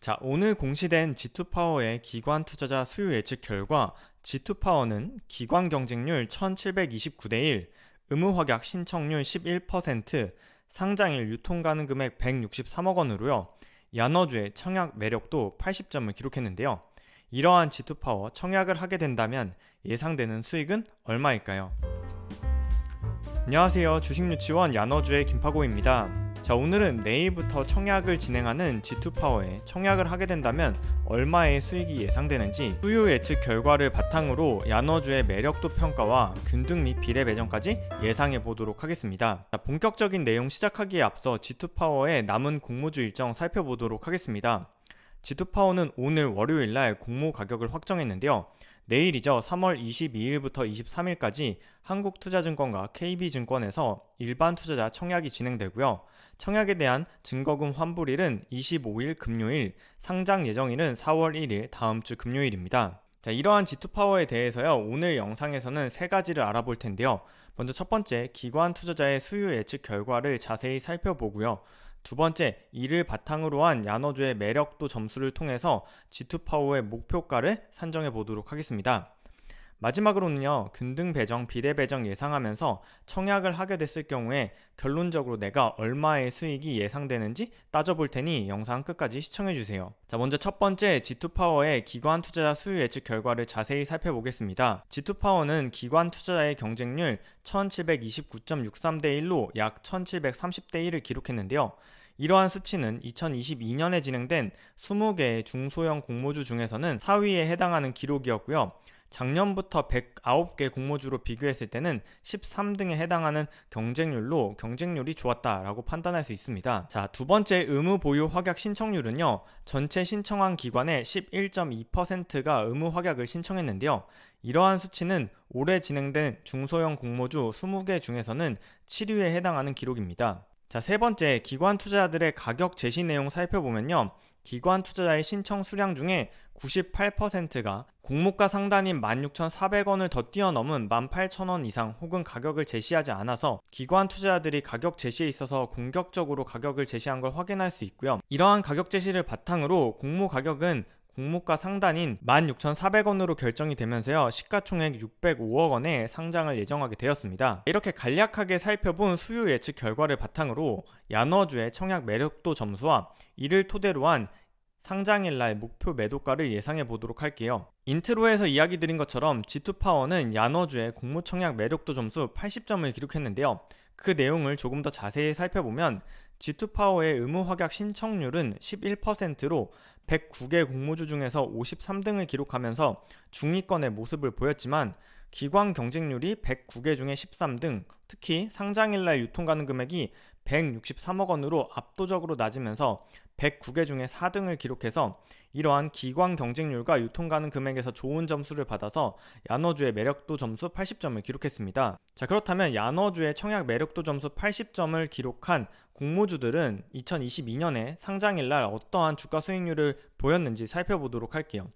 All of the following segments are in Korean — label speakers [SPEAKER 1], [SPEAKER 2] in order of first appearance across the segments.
[SPEAKER 1] 자, 오늘 공시된 G2파워의 기관 투자자 수요 예측 결과 G2파워는 기관 경쟁률 1729대 1, 의무 확약 신청률 11%, 상장일 유통 가능 금액 163억 원으로요. 야너주의 청약 매력도 80점을 기록했는데요. 이러한 G2파워 청약을 하게 된다면 예상되는 수익은 얼마일까요? 안녕하세요. 주식유치원 야너주의 김파고입니다. 자, 오늘은 내일부터 청약을 진행하는 G2파워에 청약을 하게 된다면 얼마의 수익이 예상되는지 수요 예측 결과를 바탕으로 야너주의 매력도 평가와 균등 및 비례 배정까지 예상해 보도록 하겠습니다. 자, 본격적인 내용 시작하기에 앞서 G2파워의 남은 공모주 일정 살펴보도록 하겠습니다. G2파워는 오늘 월요일날 공모 가격을 확정했는데요. 내일이죠. 3월 22일부터 23일까지 한국투자증권과 KB증권에서 일반 투자자 청약이 진행되고요. 청약에 대한 증거금 환불일은 25일 금요일, 상장 예정일은 4월 1일 다음 주 금요일입니다. 자, 이러한 G2파워에 대해서요, 오늘 영상에서는 세 가지를 알아볼 텐데요. 먼저 첫 번째, 기관 투자자의 수요 예측 결과를 자세히 살펴보고요. 두 번째, 이를 바탕으로 한 야너주의 매력도 점수를 통해서 G2파워의 목표가를 산정해 보도록 하겠습니다. 마지막으로는요, 균등 배정, 비례 배정 예상하면서 청약을 하게 됐을 경우에 결론적으로 내가 얼마의 수익이 예상되는지 따져볼 테니 영상 끝까지 시청해주세요. 자, 먼저 첫 번째 G2파워의 기관 투자자 수요 예측 결과를 자세히 살펴보겠습니다. G2파워는 기관 투자자의 경쟁률 1729.63대 1로 약 1730대 1을 기록했는데요. 이러한 수치는 2022년에 진행된 20개의 중소형 공모주 중에서는 4위에 해당하는 기록이었고요. 작년부터 109개 공모주로 비교했을 때는 13등에 해당하는 경쟁률이 좋았다라고 판단할 수 있습니다. 자, 두 번째 의무 보유 확약 신청률은요. 전체 신청한 기관의 11.2%가 의무 확약을 신청했는데요. 이러한 수치는 올해 진행된 중소형 공모주 20개 중에서는 7위에 해당하는 기록입니다. 자, 세 번째, 기관 투자자들의 가격 제시 내용 살펴보면요. 기관 투자자의 신청 수량 중에 98%가 공모가 상단인 16,400원을 더 뛰어넘은 18,000원 이상 혹은 가격을 제시하지 않아서 기관 투자자들이 가격 제시에 있어서 공격적으로 가격을 제시한 걸 확인할 수 있고요. 이러한 가격 제시를 바탕으로 공모 가격은 공모가 상단인 16,400원으로 결정이 되면서요, 시가총액 605억 원에 상장을 예정하게 되었습니다. 이렇게 간략하게 살펴본 수요 예측 결과를 바탕으로 야너주의 청약 매력도 점수와 이를 토대로 한 상장일날 목표 매도가를 예상해 보도록 할게요. 인트로에서 이야기 드린 것처럼 G2파워는 야너주의 공모 청약 매력도 점수 80점을 기록했는데요. 그 내용을 조금 더 자세히 살펴보면 G2파워의 의무 확약 신청률은 11%로 109개 공모주 중에서 53등을 기록하면서 중위권의 모습을 보였지만 기관 경쟁률이 109개 중에 13등, 특히 상장일날 유통 가능 금액이 163억 원으로 압도적으로 낮으면서 109개 중에 4등을 기록해서 이러한 기관 경쟁률과 유통 가능 금액에서 좋은 점수를 받아서 야너주의 매력도 점수 80점을 기록했습니다. 자, 그렇다면 야너주의 청약 매력도 점수 80점을 기록한 공모주들은 2022년에 상장일날 어떠한 주가 수익률을 보였는지 살펴보도록 할게요.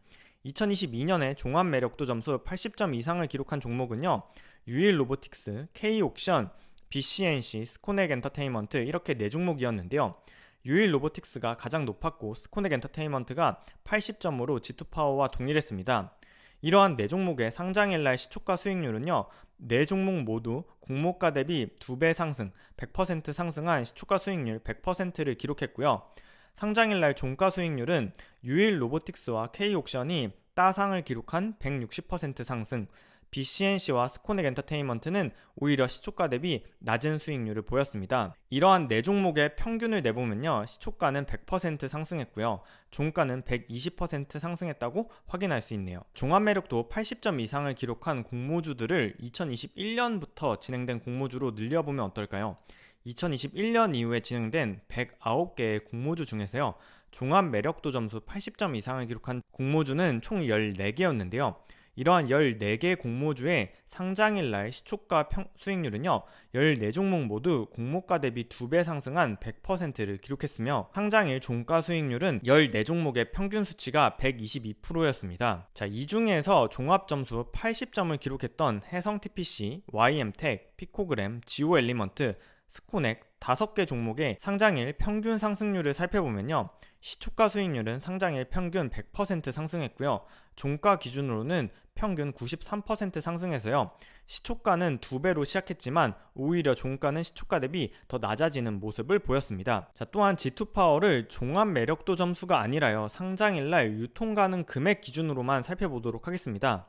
[SPEAKER 1] 2022년에 종합 매력도 점수 80점 이상을 기록한 종목은요, 유일로보틱스, K옥션, BCNC, 스코넥 엔터테인먼트 이렇게 4종목이었는데요. 유일로보틱스가 가장 높았고 스코넥 엔터테인먼트가 80점으로 G2파워와 동일했습니다. 이러한 4종목의 상장일날 시초가 수익률은요, 4종목 모두 공모가 대비 2배 상승, 100% 상승한 시초가 수익률 100%를 기록했고요. 상장일날 종가 수익률은 유일로보틱스와 K옥션이 따상을 기록한 160% 상승, BCNC와 스코넥 엔터테인먼트는 오히려 시초가 대비 낮은 수익률을 보였습니다. 이러한 4종목의 평균을 내보면요, 시초가는 100% 상승했고요, 종가는 120% 상승했다고 확인할 수 있네요. 종합매력도 80점 이상을 기록한 공모주들을 2021년부터 진행된 공모주로 늘려보면 어떨까요? 2021년 이후에 진행된 109개의 공모주 중에서요, 종합 매력도 점수 80점 이상을 기록한 공모주는 총 14개였는데요. 이러한 14개 공모주의 상장일날 시초가 수익률은요, 14종목 모두 공모가 대비 2배 상승한 100%를 기록했으며 상장일 종가 수익률은 14종목의 평균 수치가 122%였습니다. 자, 이 중에서 종합점수 80점을 기록했던 해성TPC, YM텍, 피코그램, 지오엘리먼트, 스코넥 5개 종목의 상장일 평균 상승률을 살펴보면요, 시초가 수익률은 상장일 평균 100% 상승했고요. 종가 기준으로는 평균 93% 상승해서요. 시초가는 2배로 시작했지만 오히려 종가는 시초가 대비 더 낮아지는 모습을 보였습니다. 자, 또한 G2파워를 종합 매력도 점수가 아니라요. 상장일날 유통 가능 금액 기준으로만 살펴보도록 하겠습니다.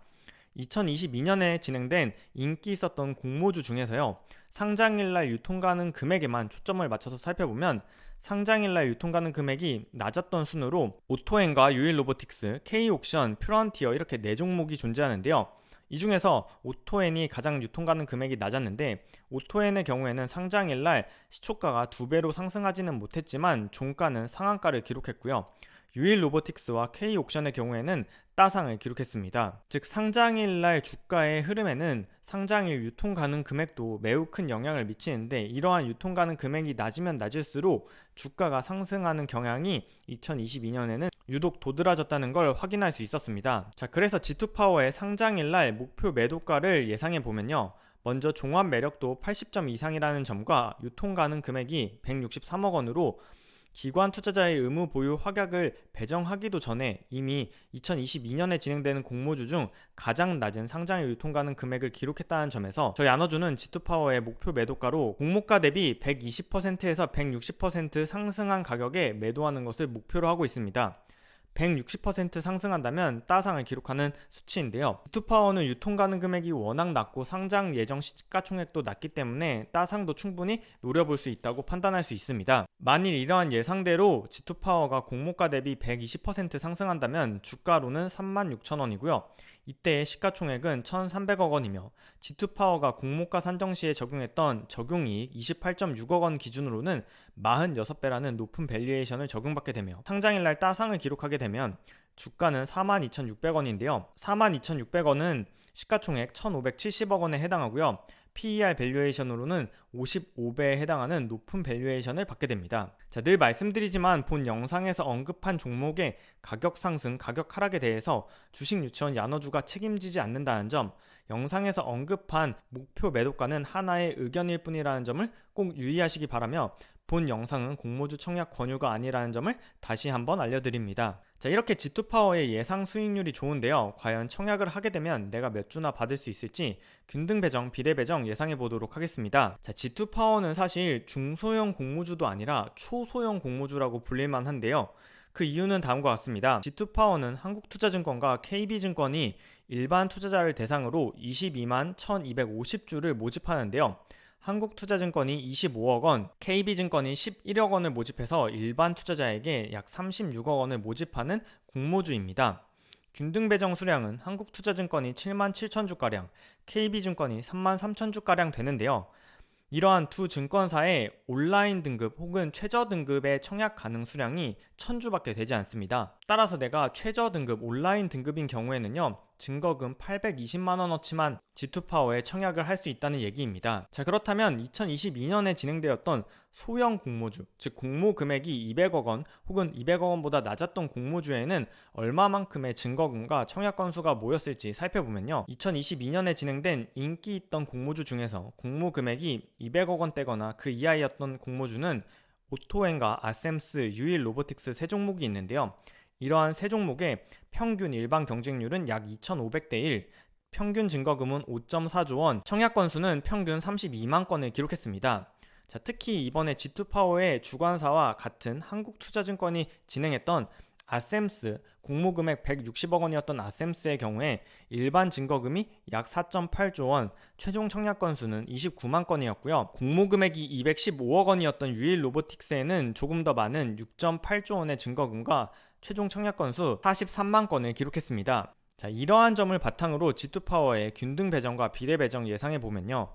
[SPEAKER 1] 2022년에 진행된 인기 있었던 공모주 중에서요. 상장일날 유통 가능 금액에만 초점을 맞춰서 살펴보면 상장일날 유통 가능 금액이 낮았던 순으로 오토엔과 유일로보틱스, K옥션, 퓨런티어 이렇게 4종목이 존재하는데요. 이 중에서 오토엔이 가장 유통 가능 금액이 낮았는데 오토엔의 경우에는 상장일날 시초가가 2배로 상승하지는 못했지만 종가는 상한가를 기록했고요. 유일로보틱스와 K옥션의 경우에는 따상을 기록했습니다. 즉 상장일날 주가의 흐름에는 상장일 유통 가능 금액도 매우 큰 영향을 미치는데 이러한 유통 가능 금액이 낮으면 낮을수록 주가가 상승하는 경향이 2022년에는 유독 도드라졌다는 걸 확인할 수 있었습니다. 자, 그래서 G2파워의 상장일날 목표 매도가를 예상해 보면요. 먼저 종합 매력도 80점 이상이라는 점과 유통 가능 금액이 163억 원으로 기관 투자자의 의무 보유 확약을 배정하기도 전에 이미 2022년에 진행되는 공모주 중 가장 낮은 상장일 유통 가능 금액을 기록했다는 점에서 저희 나눠주는 G2파워의 목표 매도가로 공모가 대비 120%에서 160% 상승한 가격에 매도하는 것을 목표로 하고 있습니다. 160% 상승한다면 따상을 기록하는 수치인데요. G2파워는 유통 가능 금액이 워낙 낮고 상장 예정 시가총액도 낮기 때문에 따상도 충분히 노려볼 수 있다고 판단할 수 있습니다. 만일 이러한 예상대로 G2파워가 공모가 대비 120% 상승한다면 주가로는 36,000원이고요. 이때의 시가총액은 1,300억 원이며 G2파워가 공모가 산정 시에 적용했던 적용이익 28.6억 원 기준으로는 46배라는 높은 밸류에이션을 적용받게 되며 상장일날 따상을 기록하게 되면 주가는 42,600원인데요. 42,600원은 시가총액 1,570억 원에 해당하고요. PER 밸류에이션으로는 55배에 해당하는 높은 밸류에이션을 받게 됩니다. 자, 늘 말씀드리지만 본 영상에서 언급한 종목의 가격 상승, 가격 하락에 대해서 주식 유치원 야너주가 책임지지 않는다는 점, 영상에서 언급한 목표 매도가는 하나의 의견일 뿐이라는 점을 꼭 유의하시기 바라며 본 영상은 공모주 청약 권유가 아니라는 점을 다시 한번 알려드립니다. 자, 이렇게 G2파워의 예상 수익률이 좋은데요. 과연 청약을 하게 되면 내가 몇 주나 받을 수 있을지 균등 배정, 비례 배정 예상해 보도록 하겠습니다. 자, G2파워는 사실 중소형 공모주도 아니라 초소형 공모주라고 불릴만 한데요. 그 이유는 다음과 같습니다. G2파워는 한국투자증권과 KB증권이 일반 투자자를 대상으로 22만 1250주를 모집하는데요. 한국투자증권이 25억 원, KB증권이 11억 원을 모집해서 일반 투자자에게 약 36억 원을 모집하는 공모주입니다. 균등 배정 수량은 한국투자증권이 7만 7천주가량, KB증권이 3만 3천주가량 되는데요. 이러한 두 증권사의 온라인 등급 혹은 최저 등급의 청약 가능 수량이 1000주밖에 되지 않습니다. 따라서 내가 최저 등급 온라인 등급인 경우에는요. 증거금 820만원어치만 G2파워에 청약을 할 수 있다는 얘기입니다. 자, 그렇다면 2022년에 진행되었던 소형 공모주, 즉 공모 금액이 200억 원 혹은 200억 원보다 낮았던 공모주에는 얼마만큼의 증거금과 청약 건수가 모였을지 살펴보면요. 2022년에 진행된 인기 있던 공모주 중에서 공모 금액이 200억 원대거나 그 이하였던 공모주는 오토엔과 아셈스, 유일로보틱스 세 종목이 있는데요. 이러한 세 종목의 평균 일반 경쟁률은 약 2,500대 1, 평균 증거금은 5.4조 원, 청약 건수는 평균 32만 건을 기록했습니다. 자, 특히 이번에 G2파워의 주관사와 같은 한국투자증권이 진행했던 아셈스, 공모금액 160억 원이었던 아셈스의 경우에 일반 증거금이 약 4.8조 원, 최종 청약 건수는 29만 건이었고요. 공모금액이 215억 원이었던 유일로보틱스에는 조금 더 많은 6.8조 원의 증거금과 최종 청약 건수 43만 건을 기록했습니다. 자, 이러한 점을 바탕으로 G2파워의 균등 배정과 비례 배정 예상해 보면요.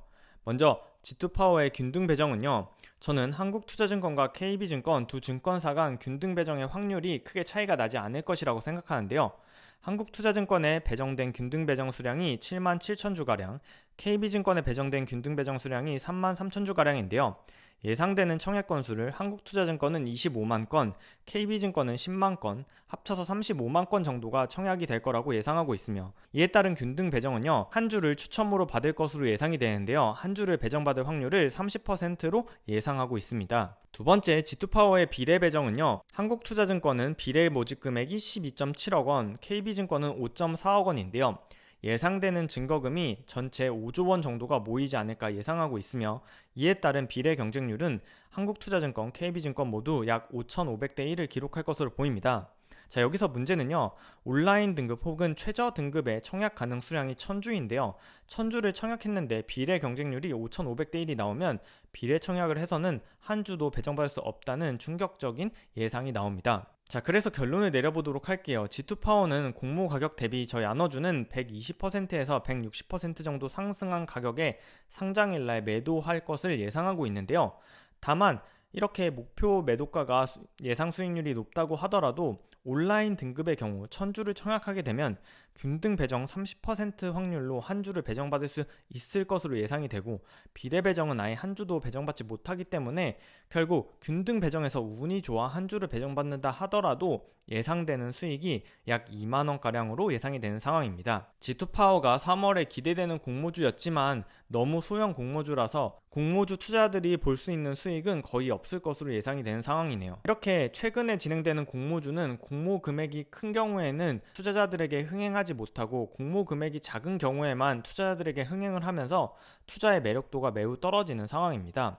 [SPEAKER 1] 먼저 G2파워의 균등 배정은요. 저는 한국투자증권과 KB증권 두 증권사 간 균등 배정의 확률이 크게 차이가 나지 않을 것이라고 생각하는데요. 한국투자증권에 배정된 균등 배정 수량이 7만 7천 주가량, KB증권에 배정된 균등 배정 수량이 3만 3천 주가량인데요. 예상되는 청약 건수를 한국투자증권은 25만 건, KB증권은 10만 건, 합쳐서 35만 건 정도가 청약이 될 거라고 예상하고 있으며, 이에 따른 균등 배정은요, 한 주를 추첨으로 받을 것으로 예상이 되는데요, 한 주를 배정받을 확률을 30%로 예상하고 있습니다. 두 번째, G2파워의 비례 배정은요, 한국투자증권은 비례 모집 금액이 12.7억 원, KB증권은 5.4억 원인데요. 예상되는 증거금이 전체 5조 원 정도가 모이지 않을까 예상하고 있으며, 이에 따른 비례 경쟁률은 한국투자증권, KB증권 모두 약 5,500대 1을 기록할 것으로 보입니다. 자, 여기서 문제는요, 온라인 등급 혹은 최저 등급의 청약 가능 수량이 1000주인데요. 1000주를 청약했는데 비례 경쟁률이 5,500대 1이 나오면 비례 청약을 해서는 한 주도 배정받을 수 없다는 충격적인 예상이 나옵니다. 자, 그래서 결론을 내려보도록 할게요. G2파워는 공모 가격 대비 저희 나눠주는 120%에서 160% 정도 상승한 가격에 상장일날 매도할 것을 예상하고 있는데요. 다만 이렇게 목표 매도가가 예상 수익률이 높다고 하더라도 온라인 등급의 경우 1000주를 청약하게 되면 균등 배정 30% 확률로 한 주를 배정받을 수 있을 것으로 예상이 되고, 비례 배정은 아예 한 주도 배정받지 못하기 때문에 결국 균등 배정에서 운이 좋아 한 주를 배정받는다 하더라도 예상되는 수익이 약 2만원가량으로 예상이 되는 상황입니다. G2파워가 3월에 기대되는 공모주였지만 너무 소형 공모주라서 공모주 투자자들이 볼 수 있는 수익은 거의 없을 것으로 예상이 되는 상황이네요. 이렇게 최근에 진행되는 공모주는 공모 금액이 큰 경우에는 투자자들에게 흥행하지 못하고, 공모 금액이 작은 경우에만 투자자들에게 흥행을 하면서 투자의 매력도가 매우 떨어지는 상황입니다.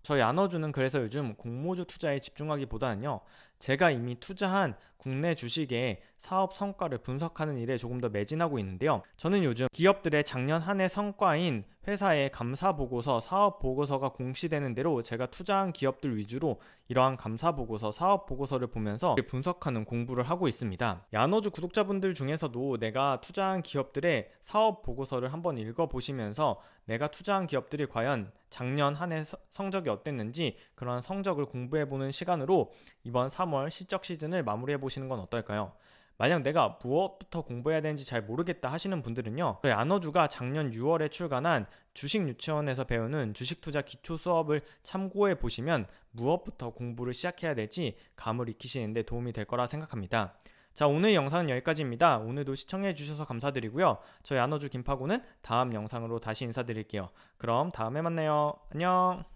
[SPEAKER 1] 저희 나눠주는 그래서 요즘 공모주 투자에 집중하기보다는요, 제가 이미 투자한 국내 주식의 사업 성과를 분석하는 일에 조금 더 매진하고 있는데요. 저는 요즘 기업들의 작년 한 해 성과인 회사의 감사 보고서, 사업 보고서가 공시되는 대로 제가 투자한 기업들 위주로 이러한 감사 보고서, 사업 보고서를 보면서 분석하는 공부를 하고 있습니다. 야노주 구독자분들 중에서도 내가 투자한 기업들의 사업 보고서를 한번 읽어보시면서 내가 투자한 기업들이 과연 작년 한 해 성적이 어땠는지 그런 성적을 공부해보는 시간으로 이번 3월 실적 시즌을 마무리해보시는 건 어떨까요? 만약 내가 무엇부터 공부해야 되는지 잘 모르겠다 하시는 분들은요, 저희 안어주가 작년 6월에 출간한 주식유치원에서 배우는 주식투자 기초 수업을 참고해 보시면 무엇부터 공부를 시작해야 될지 감을 익히시는 데 도움이 될 거라 생각합니다. 자, 오늘 영상은 여기까지입니다. 오늘도 시청해 주셔서 감사드리고요. 저희 안어주 김파고는 다음 영상으로 다시 인사드릴게요. 그럼 다음에 만나요. 안녕.